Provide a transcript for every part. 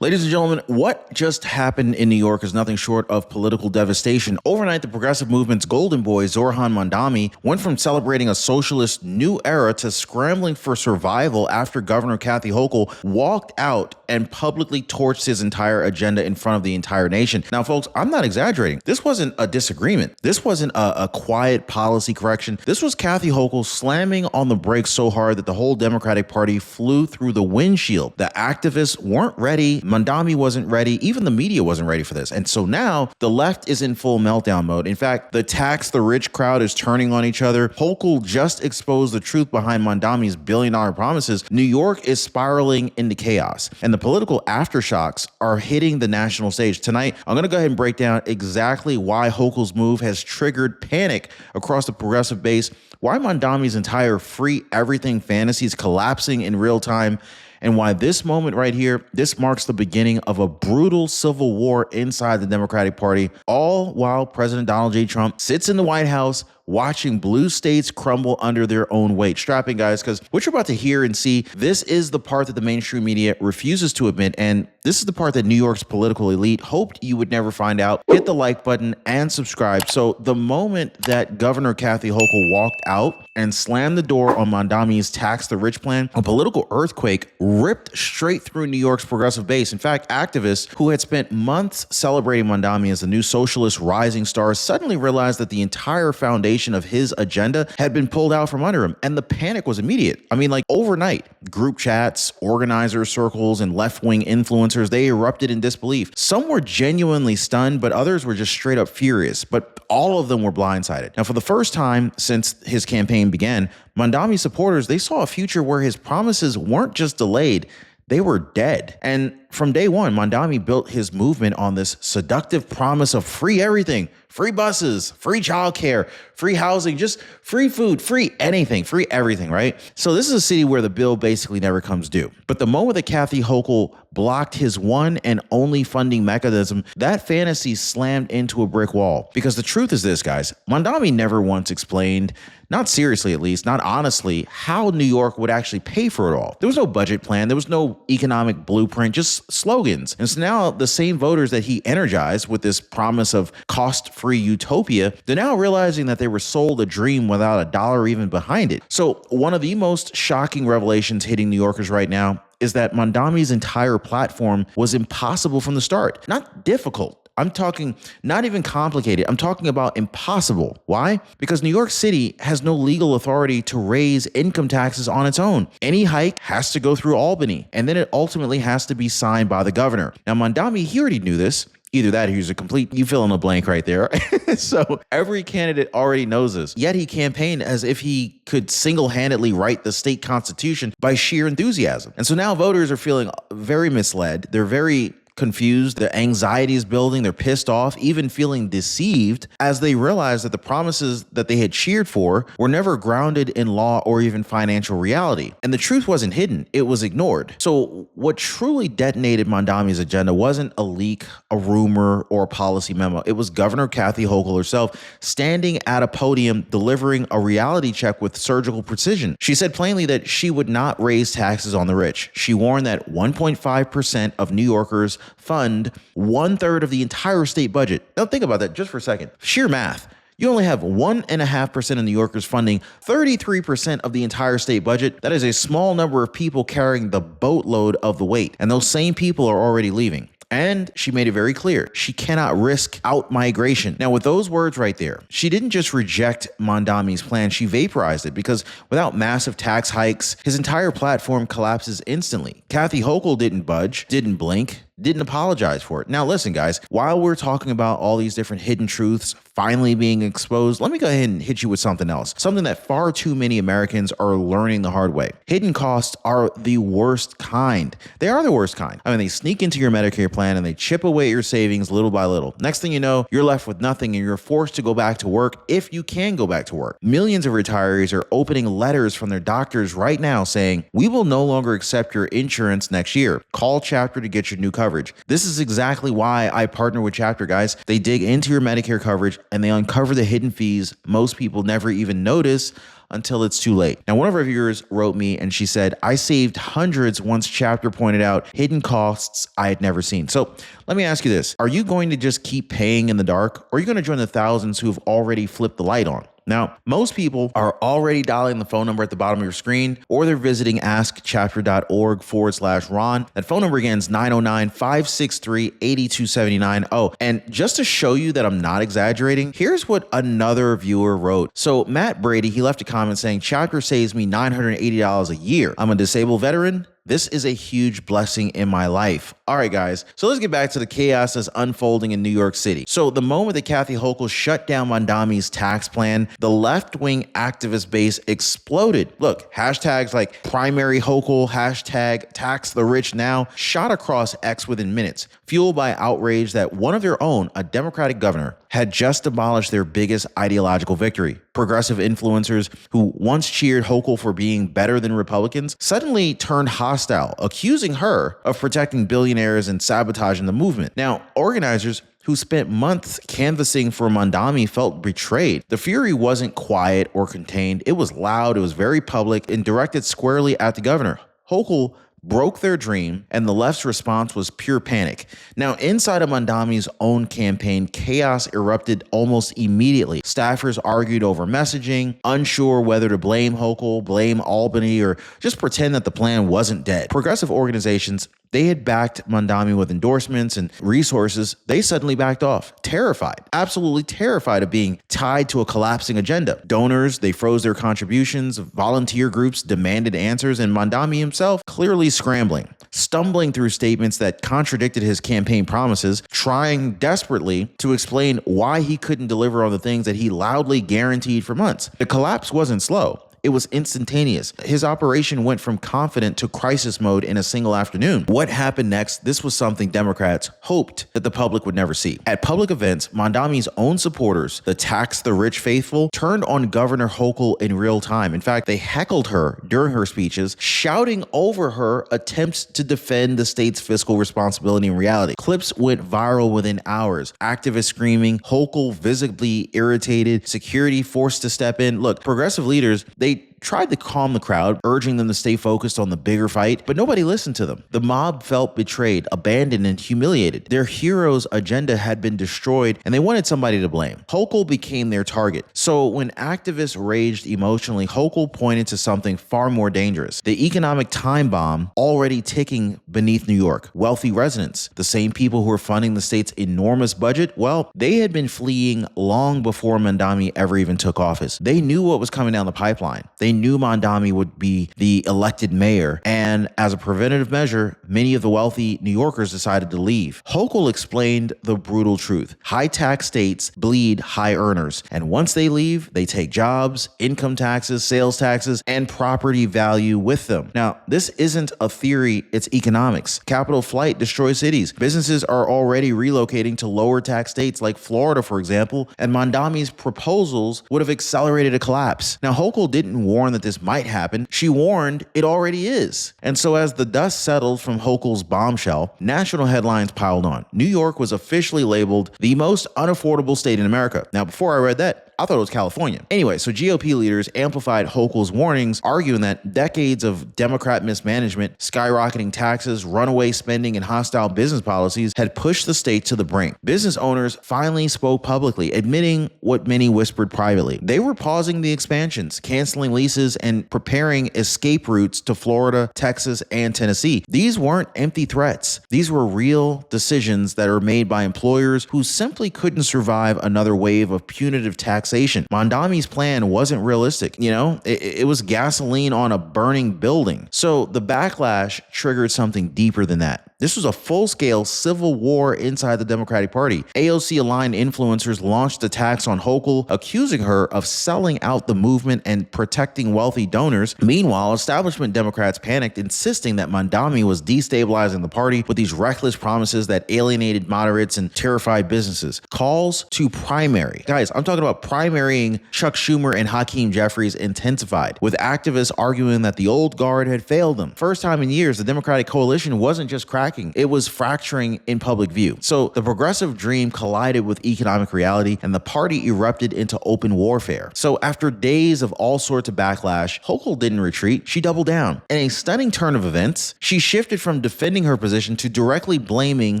Ladies and gentlemen, what just happened in New York is nothing short of political devastation. Overnight, the progressive movement's golden boy, Zoran Mamdani, went from celebrating a socialist new era to scrambling for survival after Governor Kathy Hochul walked out and publicly torched his entire agenda in front of the entire nation. Now, folks, I'm not exaggerating. This wasn't a disagreement. This wasn't a quiet policy correction. This was Kathy Hochul slamming on the brakes so hard that the whole Democratic Party flew through the windshield. The activists weren't ready. Mamdani wasn't ready. Even the media wasn't ready for this. And so now the left is in full meltdown mode. In fact, the tax the rich crowd is turning on each other. Hochul just exposed the truth behind Mamdani's billion-dollar promises. New York is spiraling into chaos, and the political aftershocks are hitting the national stage. Tonight, I'm going to go ahead and break down exactly why Hochul's move has triggered panic across the progressive base, why Mamdani's entire free everything fantasy is collapsing in real time, and why this moment right here, this marks the beginning of a brutal civil war inside the Democratic Party, all while President Donald J. Trump sits in the White House watching blue states crumble under their own weight. Strap in, guys, because what you're about to hear and see, this is the part that the mainstream media refuses to admit, and this is the part that New York's political elite hoped you would never find out. Hit the like button and subscribe. So the moment that Governor Kathy Hochul walked out and slammed the door on Mamdani's tax the rich plan, a political earthquake ripped straight through New York's progressive base. In fact, activists who had spent months celebrating Mamdani as the new socialist rising star suddenly realized that the entire foundation of his agenda had been pulled out from under him, and the panic was immediate. I mean, like overnight, group chats, organizer circles, and left-wing influencers, they erupted in disbelief. Some were genuinely stunned, but others were just straight up furious, but all of them were blindsided. Now, for the first time since his campaign began, Mamdani supporters, they saw a future where his promises weren't just delayed, they were dead. And from day one, Mamdani built his movement on this seductive promise of free everything, free buses, free childcare, free housing, just free food, free anything, free everything, right? So this is a city where the bill basically never comes due. But the moment that Kathy Hochul blocked his one and only funding mechanism, that fantasy slammed into a brick wall. Because the truth is this, guys, Mamdani never once explained, not seriously at least, not honestly, how New York would actually pay for it all. There was no budget plan. There was no economic blueprint, just slogans. And so now the same voters that he energized with this promise of cost-free utopia, they're now realizing that they were sold a dream without a dollar even behind it. So one of the most shocking revelations hitting New Yorkers right now is that Mamdani's entire platform was impossible from the start. Not difficult. I'm talking not even complicated. I'm talking about impossible. Why? Because New York City has no legal authority to raise income taxes on its own. Any hike has to go through Albany, and then it ultimately has to be signed by the governor. Now, Mamdani, he already knew this. Either that or he's a complete, you fill in the blank right there. So every candidate already knows this. Yet he campaigned as if he could single-handedly write the state constitution by sheer enthusiasm. And so now voters are feeling very misled. They're very confused, their anxiety is building, they're pissed off, even feeling deceived as they realize that the promises that they had cheered for were never grounded in law or even financial reality. And the truth wasn't hidden, it was ignored. So what truly detonated Mamdani's agenda wasn't a leak, a rumor, or a policy memo. It was Governor Kathy Hochul herself standing at a podium delivering a reality check with surgical precision. She said plainly that she would not raise taxes on the rich. She warned that 1.5% of New Yorkers fund 1/3 of the entire state budget. Now think about that just for a second. Sheer math. You only have 1.5% of New Yorkers funding 33% of the entire state budget. That is a small number of people carrying the boatload of the weight. And those same people are already leaving. And she made it very clear, she cannot risk out-migration. Now, with those words right there, she didn't just reject Mamdani's plan, she vaporized it, because without massive tax hikes, his entire platform collapses instantly. Kathy Hochul didn't budge, didn't blink, didn't apologize for it. Now, listen, guys, while we're talking about all these different hidden truths finally being exposed, let me go ahead and hit you with something else, something that far too many Americans are learning the hard way. Hidden costs are the worst kind. They are the worst kind. I mean, they sneak into your Medicare plan and they chip away your savings little by little. Next thing you know, you're left with nothing and you're forced to go back to work if you can go back to work. Millions of retirees are opening letters from their doctors right now saying, "We will no longer accept your insurance next year. Call Chapter to get your new coverage." coverage. This is exactly why I partner with Chapter, guys. They dig into your Medicare coverage and they uncover the hidden fees most people never even notice until it's too late. Now, one of our viewers wrote me and she said, I saved hundreds once Chapter pointed out hidden costs I had never seen. So let me ask you this. Are you going to just keep paying in the dark, or are you going to join the thousands who have already flipped the light on? Now, most people are already dialing the phone number at the bottom of your screen, or they're visiting askchapter.org/Ron. That phone number again is 909-563-8279. Oh, and just to show you that I'm not exaggerating, here's what another viewer wrote. So Matt Brady, he left a comment saying, Chapter saves me $980 a year. I'm a disabled veteran. This is a huge blessing in my life. All right, guys. So let's get back to the chaos that's unfolding in New York City. So the moment that Kathy Hochul shut down Mamdani's tax plan, the left-wing activist base exploded. Look, hashtags like primary Hochul, hashtag tax the rich now shot across X within minutes, fueled by outrage that one of their own, a Democratic governor, had just abolished their biggest ideological victory. Progressive influencers who once cheered Hochul for being better than Republicans suddenly turned hostile, accusing her of protecting billionaires and sabotaging the movement. Now, organizers who spent months canvassing for Mamdani felt betrayed. The fury wasn't quiet or contained. It was loud, it was very public, and directed squarely at the governor. Hochul broke their dream, and the left's response was pure panic. Now, inside of Mamdani's own campaign, chaos erupted almost immediately. Staffers argued over messaging, unsure whether to blame Hochul, blame Albany, or just pretend that the plan wasn't dead. Progressive organizations, they had backed Mamdani with endorsements and resources. They suddenly backed off, terrified, absolutely terrified of being tied to a collapsing agenda. Donors, they froze their contributions. Volunteer groups demanded answers, and Mamdani himself clearly scrambling, stumbling through statements that contradicted his campaign promises, trying desperately to explain why he couldn't deliver on the things that he loudly guaranteed for months. The collapse wasn't slow. It was instantaneous. His operation went from confident to crisis mode in a single afternoon. What happened next? This was something Democrats hoped that the public would never see. At public events, Mamdani's own supporters, the tax the rich faithful, turned on Governor Hochul in real time. In fact, they heckled her during her speeches, shouting over her attempts to defend the state's fiscal responsibility in reality. Clips went viral within hours. Activists screaming, Hochul visibly irritated, security forced to step in. Look, progressive leaders, they tried to calm the crowd, urging them to stay focused on the bigger fight, but nobody listened to them. The mob felt betrayed, abandoned, and humiliated. Their hero's agenda had been destroyed, and they wanted somebody to blame. Hochul became their target. So when activists raged emotionally, Hochul pointed to something far more dangerous. The economic time bomb already ticking beneath New York. Wealthy residents, the same people who were funding the state's enormous budget, well, they had been fleeing long before Mamdani ever even took office. They knew what was coming down the pipeline. They knew Mamdani would be the elected mayor, and as a preventative measure, many of the wealthy New Yorkers decided to leave. Hochul explained the brutal truth. High-tax states bleed high earners, and once they leave, they take jobs, income taxes, sales taxes, and property value with them. Now, this isn't a theory, it's economics. Capital flight destroys cities. Businesses are already relocating to lower tax states like Florida, for example, and Mamdani's proposals would have accelerated a collapse. Now, Hochul didn't warn that this might happen. She warned it already is. And so as the dust settled from Hochul's bombshell, national headlines piled on. New York was officially labeled the most unaffordable state in America. Now, before I read that, I thought it was California. Anyway, so GOP leaders amplified Hochul's warnings, arguing that decades of Democrat mismanagement, skyrocketing taxes, runaway spending, and hostile business policies had pushed the state to the brink. Business owners finally spoke publicly, admitting what many whispered privately. They were pausing the expansions, canceling leases, and preparing escape routes to Florida, Texas, and Tennessee. These weren't empty threats. These were real decisions that are made by employers who simply couldn't survive another wave of punitive taxation. Mamdani's plan wasn't realistic. It was gasoline on a burning building. So the backlash triggered something deeper than that. This was a full-scale civil war inside the Democratic Party. AOC-aligned influencers launched attacks on Hochul, accusing her of selling out the movement and protecting wealthy donors. Meanwhile, establishment Democrats panicked, insisting that Mamdani was destabilizing the party with these reckless promises that alienated moderates and terrified businesses. Calls to primary. Guys, I'm talking about primarying Chuck Schumer and Hakeem Jeffries intensified, with activists arguing that the old guard had failed them. First time in years, the Democratic coalition wasn't just cracking, it was fracturing in public view. So the progressive dream collided with economic reality, and the party erupted into open warfare. So after days of all sorts of backlash, Hochul didn't retreat, she doubled down. In a stunning turn of events, she shifted from defending her position to directly blaming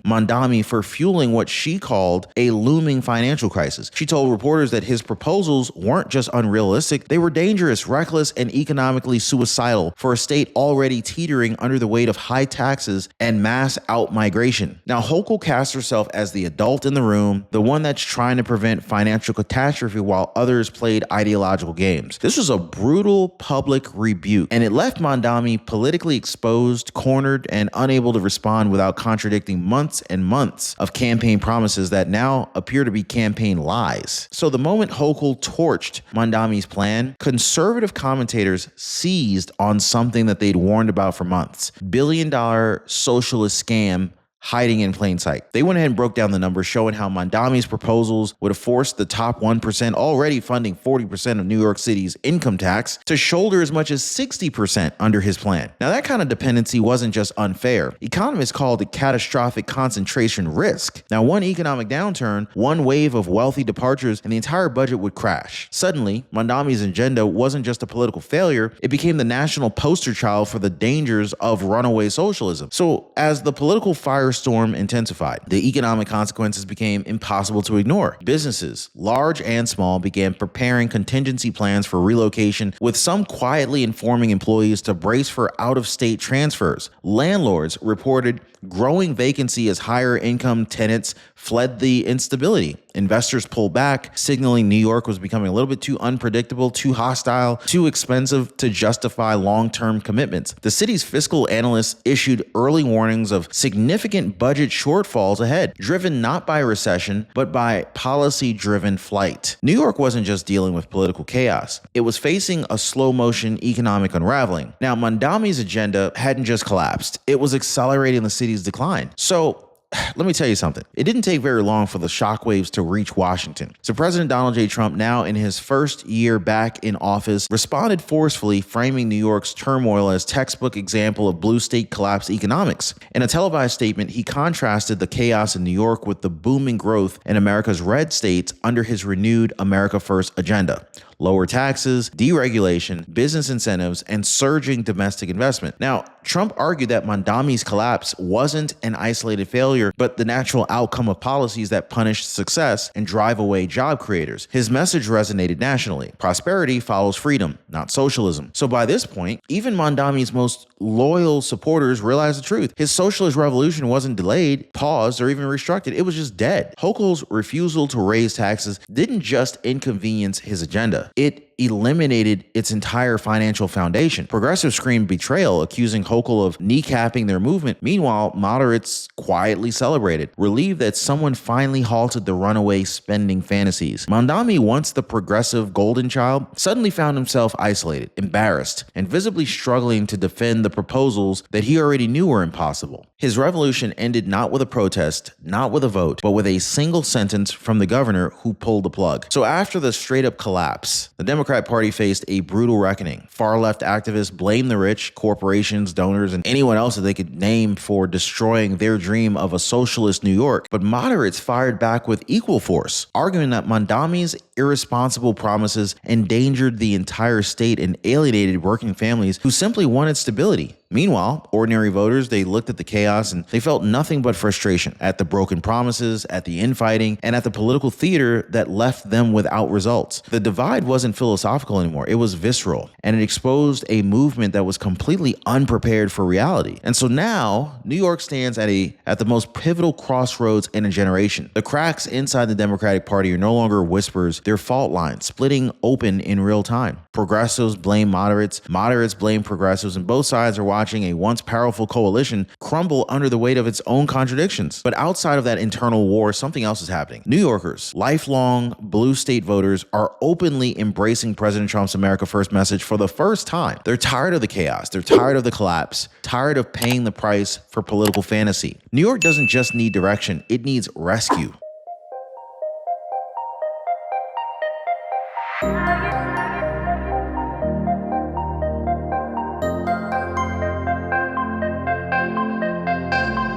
Mamdani for fueling what she called a looming financial crisis. She told reporters that his proposals weren't just unrealistic, they were dangerous, reckless, and economically suicidal for a state already teetering under the weight of high taxes and mass out-migration. Now, Hochul cast herself as the adult in the room, the one that's trying to prevent financial catastrophe while others played ideological games. This was a brutal public rebuke, and it left Mamdani politically exposed, cornered, and unable to respond without contradicting months and months of campaign promises that now appear to be campaign lies. So the moment Hochul torched Mamdani's plan, conservative commentators seized on something that they'd warned about for months: billion-dollar socialist scam hiding in plain sight. They went ahead and broke down the numbers, showing how Mamdani's proposals would have forced the top 1%, already funding 40% of New York City's income tax, to shoulder as much as 60% under his plan. Now, that kind of dependency wasn't just unfair. Economists called it catastrophic concentration risk. Now, one economic downturn, one wave of wealthy departures, and the entire budget would crash. Suddenly, Mamdani's agenda wasn't just a political failure, it became the national poster child for the dangers of runaway socialism. So, as the political firestorm intensified, the economic consequences became impossible to ignore. Businesses, large and small, began preparing contingency plans for relocation, with some quietly informing employees to brace for out-of-state transfers. Landlords reported growing vacancy as higher income tenants fled the instability. Investors pulled back, signaling New York was becoming a little bit too unpredictable, too hostile, too expensive to justify long-term commitments. The city's fiscal analysts issued early warnings of significant budget shortfalls ahead, driven not by recession, but by policy-driven flight. New York wasn't just dealing with political chaos. It was facing a slow-motion economic unraveling. Now, Mamdani's agenda hadn't just collapsed. It was accelerating the city's decline. So, let me tell you something. It didn't take very long for the shockwaves to reach Washington. So President Donald J. Trump, now in his first year back in office, responded forcefully, framing New York's turmoil as textbook example of blue state collapse economics. In a televised statement, he contrasted the chaos in New York with the booming growth in America's red states under his renewed America First agenda. Lower taxes, deregulation, business incentives, and surging domestic investment. Now, Trump argued that Mamdani's collapse wasn't an isolated failure, but the natural outcome of policies that punish success and drive away job creators. His message resonated nationally. Prosperity follows freedom, not socialism. So by this point, even Mamdani's most loyal supporters realized the truth. His socialist revolution wasn't delayed, paused, or even restructured. It was just dead. Hochul's refusal to raise taxes didn't just inconvenience his agenda. It eliminated its entire financial foundation. Progressives screamed betrayal, accusing Hochul of kneecapping their movement. Meanwhile, moderates quietly celebrated, relieved that someone finally halted the runaway spending fantasies. Mamdani, once the progressive golden child, suddenly found himself isolated, embarrassed, and visibly struggling to defend the proposals that he already knew were impossible. His revolution ended not with a protest, not with a vote, but with a single sentence from the governor who pulled the plug. So after the straight-up collapse, the Democratic Party faced a brutal reckoning. Far-left activists blamed the rich, corporations, donors, and anyone else that they could name for destroying their dream of a socialist New York. But moderates fired back with equal force, arguing that Mamdani's irresponsible promises endangered the entire state and alienated working families who simply wanted stability. Meanwhile, ordinary voters, they looked at the chaos and they felt nothing but frustration at the broken promises, at the infighting, and at the political theater that left them without results. The divide wasn't philosophical anymore. It was visceral, and it exposed a movement that was completely unprepared for reality. And so now, New York stands at the most pivotal crossroads in a generation. The cracks inside the Democratic Party are no longer whispers, they're fault lines, splitting open in real time. Progressives blame moderates, moderates blame progressives, and both sides are watching a once powerful coalition crumble under the weight of its own contradictions. But outside of that internal war, something else is happening. New Yorkers, lifelong blue state voters, are openly embracing President Trump's America First message for the first time. They're tired of the chaos. They're tired of the collapse, tired of paying the price for political fantasy. New York doesn't just need direction, it needs rescue.